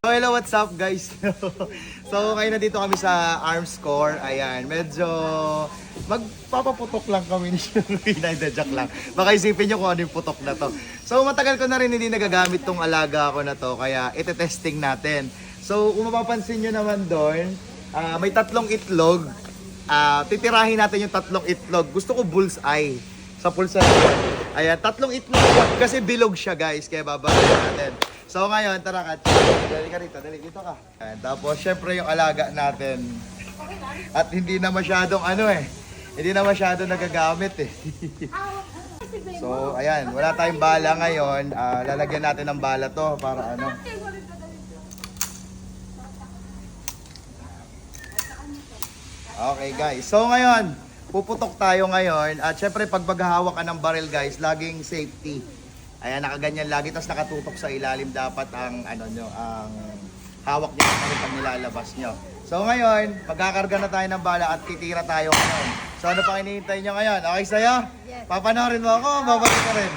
So hello, what's up guys? So ngayon na dito kami sa Arms Core. Ayan, medyo magpapaputok lang kami ni Sherwin. Ay, joke lang. Baka isipin nyo kung ano yung putok na to. So matagal ko na rin hindi nagagamit tong alaga ko na to. Kaya ite-testing natin. So kung mapapansin nyo naman doon, may tatlong itlog. Titirahin natin yung tatlong itlog. Gusto ko bullseye sa pulsa. Ayan, tatlong itlog kasi bilog siya guys. Kaya babayaran natin. So ngayon, tara Kat. Dali ka rito, dali dito ka. Ayan, tapos syempre yung alaga natin. At hindi na masyadong hindi na masyadong nagagamit eh. So ayan, wala tayong bala ngayon. Lalagyan natin ng bala to para ano. Okay guys, so ngayon, puputok tayo ngayon. At syempre pag maghahawak ka ng baril guys, laging safety. Ayan, nakaganyan lagi, tapos nakatutok sa ilalim dapat ang ang hawak niya pag nilalabas nyo. So ngayon, magkakarga na tayo ng bala at titira tayo ngayon. So ano pang hinihintay nyo ngayon? Okay sa'yo? Yes. Papanoorin mo ako, babalik ka rin.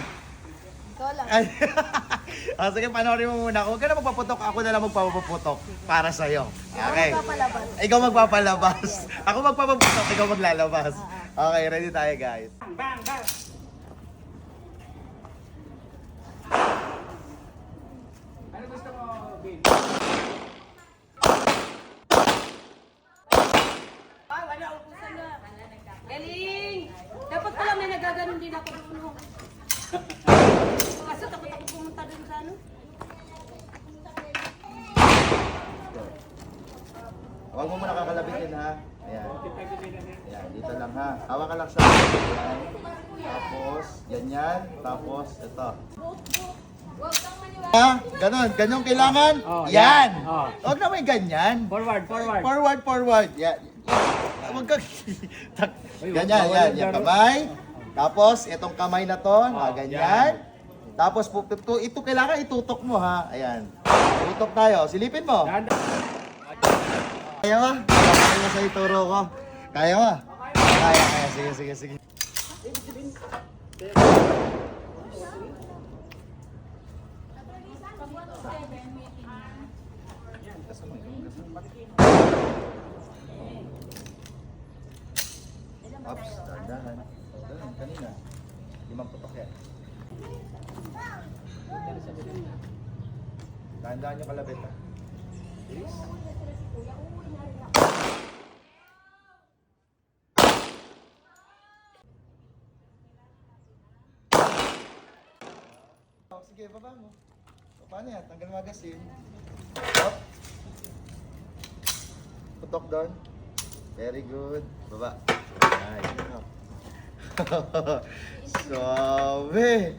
Ikaw lang. Sige, panoorin mo muna. Huwag ka na magpaputok, ako na lang magpapaputok para sa'yo. Okay. Ikaw magpapalabas. Ako magpapaputok, ikaw maglalabas. Okay, ready tayo guys. Bang, bang. Ano gusto mo, Bill? Ay, wala, upusan na. Galing! Dapat pala may nagaganon din ako doon. Kaso takot ako pumunta doon sa ano. Huwag mo muna kakalabitin ha. Ayan. Ayan, dito lang ha. Hawak ka lang sa akin. Tapos, ganyan. Tapos, ito. Ha? Ganon. Ganon kailangan? Oh, yan! yan. Oh. Huwag naman ganyan. Forward, forward. Forward, forward. Yan. Huwag ka. Ganyan, bawal yan. yung Yung laro. kamay. Tapos, itong kamay na to. Ganyan. Tapos, ito kailangan itutok mo ha. Ayan. Tutok tayo. Silipin mo. Kaya ba? Kaya mo sa ituro ko. Kaya ba? Kaya. Sige. Ops, dahan. Kanina. Limang putok yan. Dahan-dahan yung kalabit ha. Please. Sige, baba mo. Paano yan? Tanggal magasin. Up. Putok doon. Very good. Baba. Ay, up. Sabi.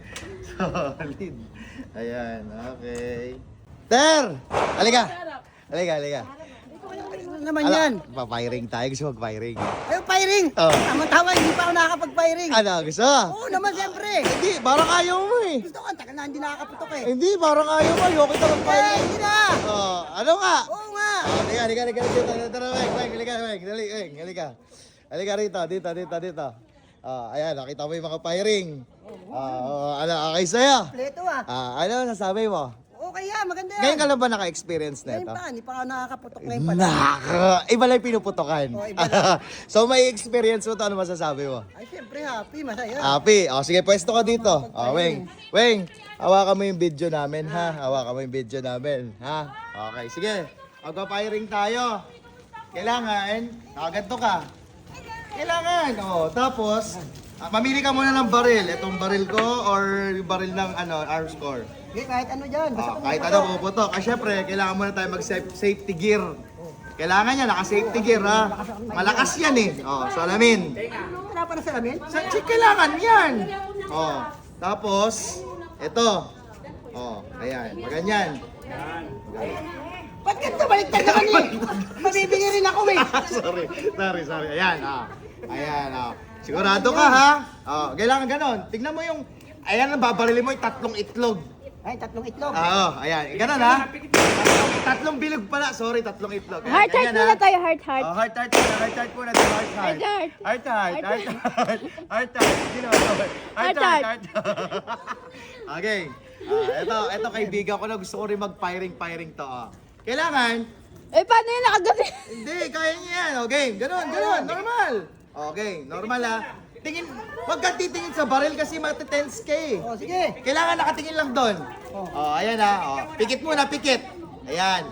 Solid. Ayan, okay. Ter! Halika! Halika. Ano naman yan? Papiring tayo. Gusto mag-firing. Ay, firing! Oh. Tama-tama, hindi pa ako nakakapag-firing. Ano? Gusto? Oo naman, siyempre. Hindi, parang ayaw mo eh. Gusto ko, tagal na hindi nakakaputok eh. Hindi, parang ayaw mo. Ayoko kita Eh, mag-firing. hindi na! Oh, ano nga? Oo nga! Halika. Tara, Weng. Halika. Halika rito, dito. Ayan, nakita mo yung mga firing. Ano, okay sa'yo? Pleto ah. Ano nasabi mo? Okay yan, maganda yan. Ngayon ka lang ba naka-experience Ngayon nito? pa, hindi pa ako nakakaputok ngayon pa. Iba lang yung pinuputokan. Oh, iba lang. So may experience mo to, ano masasabi mo? Ay, siyempre happy, masaya. Happy. Sige, pwesto ka dito. Weng, hawakan mo yung video namin, ha? Hawakan mo yung video namin, ha? Okay, sige. Magpa-firing tayo. Kailangan, nakaganto ka. Kailangan. Tapos, mamili ka muna ng baril. Itong baril ko or yung baril ng Arms Core. Okay, kahit ano dyan. Basta Kahit ano, puputok. Syempre, kailangan muna tayo mag-safety gear. Kailangan yan, naka-safety gear, ha? Malakas yan eh. Salamin. Wala pa na sa lamin? Kailangan yan. Tapos, ito. Ayan, maganyan. Ba't ganito? Baliktad naman eh. Mabibigay rin ako eh. Sorry. Ayan, Ayan, sigurado ka, ha? Kailangan ganon. Tignan mo yung, ayan, babarilin mo yung tatlong itlog. Ay, tatlong itlog. Ayan. Ganon, ha? Tatlong bilog pala. Sorry, tatlong itlog. Ayan, Heart ganyan, muna ha? tayo, heart. Heart muna. Heart. Okay. Ito kaibigan ko na gusto ko rin mag-firing to. Kailangan, Eh, paano yun nakagabi? hindi, kaya niya yan. Okay, ganun, normal. Okay, normal ha. Tingin, huwag kang titingin sa baril kasi mati-tense ka eh. O, sige. Kailangan nakatingin lang doon. Oh, ayan ha. Oh, pikit muna, pikit. Ayan.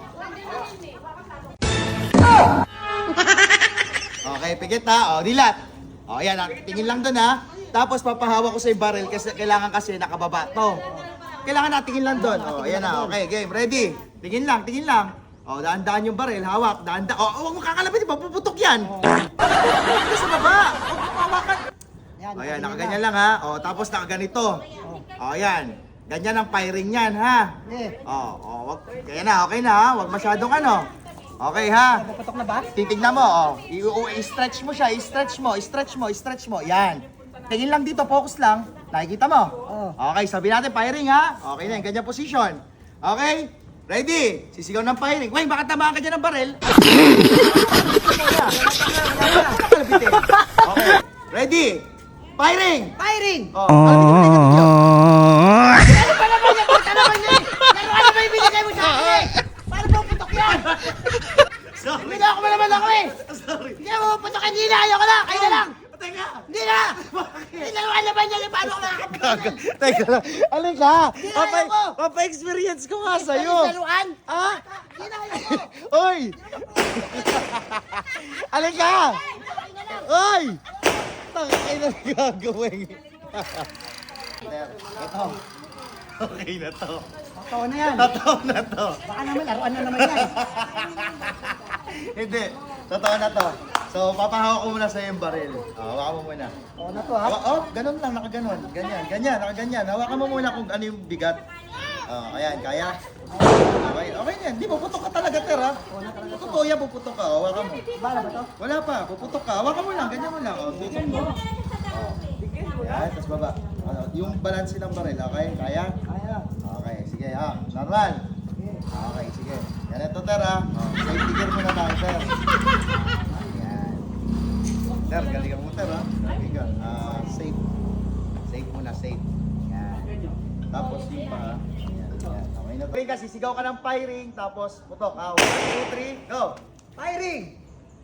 Okay, pikit ha. Oh, dilat. Oh, ayan. Tingin lang doon ha. Tapos papahawak ko sa yung baril kasi kailangan kasi nakababa to. Kailangan natingin lang doon. Oh, ayan na. Okay, game. Ready? Tingin lang, tingin lang. Oh, daan-daan yung baril. Hawak, daan-daan. Oh, huwag mo kakalapit. Mapuputok yan. Huwag sa baba. Huwag mo hawakan. Yan, Oh, ayan. Nakaganyan lang ha. Oh, tapos nakaganito. Oh, ayan. Ganyan ang firing yan ha. Sige. Wag. Kaya na, okay na ha. Huwag masyadong ano. Okay ha. Papatok na ba? Titignan mo, oh. I-stretch mo siya, i-stretch mo. Yan. Tingin lang dito, focus lang. Nakikita mo? Oo. Okay, sabi natin firing ha. Okay na, ganyan position. Okay? Ready? Sisigaw ng firing. Wait, baka tamaan ka dyan ng baril. Okay. Ready? Firing! Firing! Oh, kalabitin ka dito. Ano ba naman yan? Ano naman yan? Ano ba yung binigay mo sa akin eh? Paano ba putok yan? Sorry. Hindi na ako malaman ako eh! Sorry. Hindi ako putok, hindi na! Ayoko na! Kayo na lang! Teka. Hindi na! Hindi na naman laban yan! Paano ako nakakaputok? Teka lang. Alin ka? na, ayoko. Papa-experience ko nga Hindi sa'yo. laluan! Ha? Hindi na ayoko! Oy! Alin ka? Oy! Tangay na gagawin. Ito. Okay na to. Totoo na yan! Totoo na to. Baka naman, laruan na naman yan! Hindi. Totoo na to. So, papahawak ko muna sa yung baril. Hawakan mo muna. Oo na to ha? Ganun lang, nakaganon. Ganyan, nakaganyan. Hawakan mo muna kung ano yung bigat. Ayan, kaya. Okay yan. Di, puputok ka talaga, Ter, ha? Totoo yan, puputok ka. Hawakan mo. Bala ba to? Wala pa, puputok ka. Hawakan mo lang, ganyan mo lang. Tutok mo. Yan, tapos baba. Yung balance ng baril, okay? Kaya? Kaya. Okay, sige, ha? Normal. Okay, sige. Yan ito, Ter, ha? Safety gear muna tayo, Ter. Ayan. Ter, galingan mo, Ter, ha? Galingan. Safe. Safe muna, safe. Yan. Tapos yung pa, yan. Okay na to. Okay, kasi sigaw ka ng firing, tapos putok, ha? 1, 2, 3, go! Firing!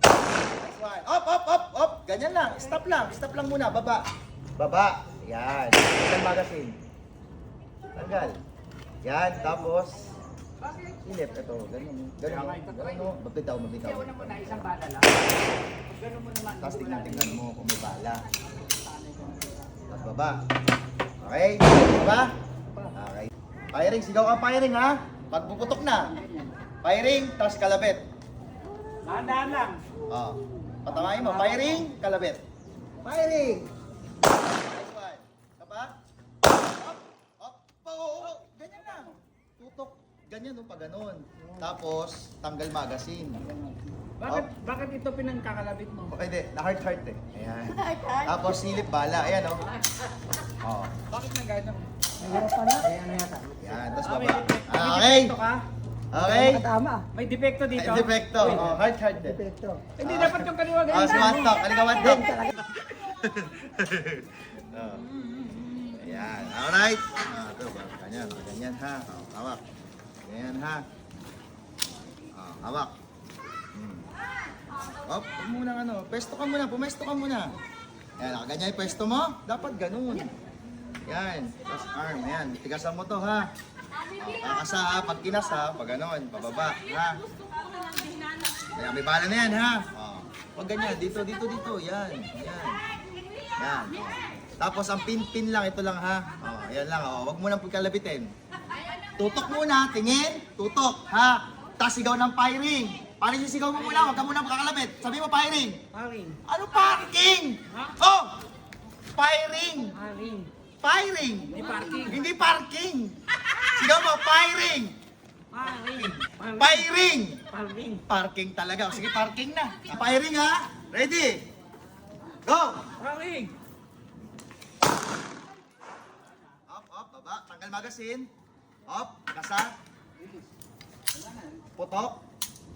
Next one. Up! Ganyan lang. Stop lang muna. Baba. Yan. Tanggal magazine. Tanggal. Yan. Tapos, silip. Ito. Ganyan. Ganyan. Magbitaw. Una mo na isang bala lang. Ganun mo naman. Tapos tingnan mo kung may bala. Tapos baba. Okay? Baba? Okay. Firing. Sigaw ka firing, ha? Pag puputok na. Firing, tapos kalabit. Dahan-dahan lang. Patamayin mo. Firing, kalabit. Firing! Nice one. Kapa? Up. Ganyan lang. Tutok. Ganyan, no? Pag ganun. Tapos, tanggal magazine. Bakit ito pinangkakalabit mo? Okay, di. Na-heart eh. Ayan. Tapos, silip bala. Ayan, oh. Bakit na gano'n? Mahirap pa na. Ayan na yata. Yan. Tapos, May baba. may Okay. depekto ka? Okay. Makatama. May depekto dito? Ay, defecto. Heart eh. Epekto. Hindi dapat yung kaliwa ganyan. Swantok. Kaligawantok. Ayan. Alright. Ito. Ganyan. Ganyan, ha. Hawak. Ganyan, ha. Hawak. Huwag muna ano. Pwesto ka muna. Pumesto ka muna. Yan. Nakaganyan yung pwesto mo. Dapat ganun. Yan. Tapos arm. Yan. Tigasan mo to, ha. Kakasa, ha. Pag kinas, ha. Pag ganon. Pababa. Ha. Kaya may bala na yan, ha. Huwag ganyan. Dito. Yan. Yan. Tapos ang pin-pin lang. Ito lang, ha. Yan lang. Huwag mo nang pagkalabitin. Tutok muna. Tingin. Tutok, ha. Tapos sigaw ng firing. Paano yung sigaw mo muna? Huwag ka muna makakalabit. Sabi mo firing. Haring. Ano parking? Ha? Oh! Firing! Haring. Firing! Hindi parking. Hindi parking! Sigaw mo, firing! Haring. Firing! Haring. Parking talaga. Sige, parking na. Firing, ha? Ready? Go! Haring. Up, baba. Tanggal magazine. Up, kasa. Putok.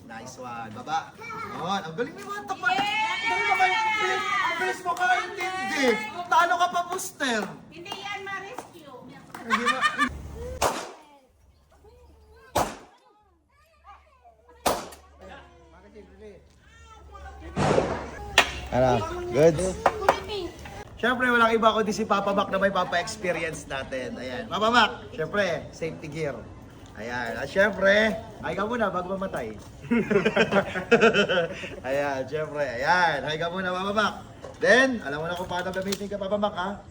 Nice one. Baba. Yun. Ang galing naman. Tapat. Dahil ba kayo? Ang bilis mo kakaintindi. Talo ka pa, booster. Hindi yan ma-rescue. Hindi na. Ano? Good? Siyempre, walang iba kundi si Papa Mac na may papa-experience natin. Ayan. Papa Mac, siyempre, safety gear. Ayan. At siyempre, ay ka muna bago mamatay. Ayan, siyempre. Ayan. Ay ka muna, Papa Mac. Then, alam mo na kung paano gamitin ka, Papa Mac, ha?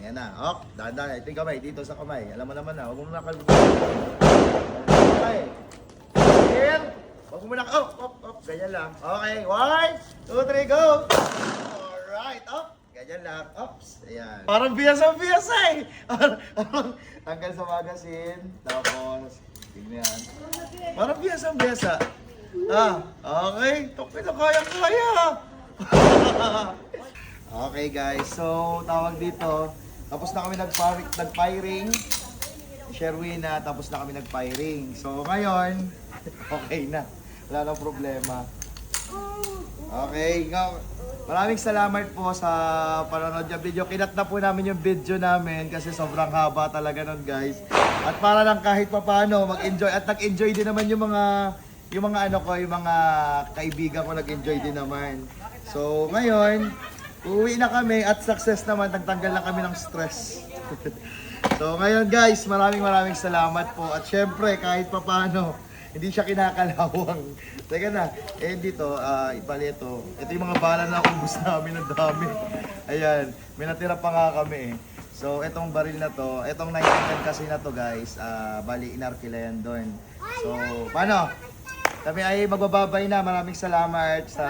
Ayan na. Ok, dahan-dahan. Ito yung kamay, dito sa kamay. Alam mo naman na, huwag mo na Okay. Here. Huwag mo na, ganyan lang. Okay, 1, 2, 3, go! Alright, ganyan lang. Oops, ayan. Parang biyasa-biyasa eh. Tanggal sa magazine, tapos, tingnan. Parang biyasa-biyasa. Okay. Tokin na kaya-kaya. Okay guys, so tawag dito. Tapos na kami nag-firing. Sherwin na, tapos na kami nag-firing. So ngayon, okay na. Wala nang problema. Okay, maraming salamat po sa panonood ng video. Kinat na po namin yung video namin kasi sobrang haba talaga nun guys. At para lang kahit papaano mag-enjoy. At nag-enjoy din naman yung mga kaibigan ko nag-enjoy din naman. So ngayon, uuwi na kami at success naman. Nagtanggal na kami ng stress. So ngayon guys, maraming salamat po. At syempre kahit papaano, hindi siya kinakalawang. Teka na, dito, ipalito. Ito yung mga bala na ubus namin ng dami. Ayan, may natira pa nga kami eh. So itong baril na to, itong 1910 kasi na to guys, bali inarkilayan doon. So, paano? Kami ay magbababay na. Maraming salamat sa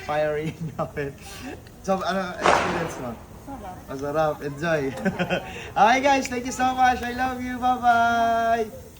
firing namin. So, ano experience mo? Masarap. Enjoy. Okay guys, thank you so much. I love you. Bye-bye.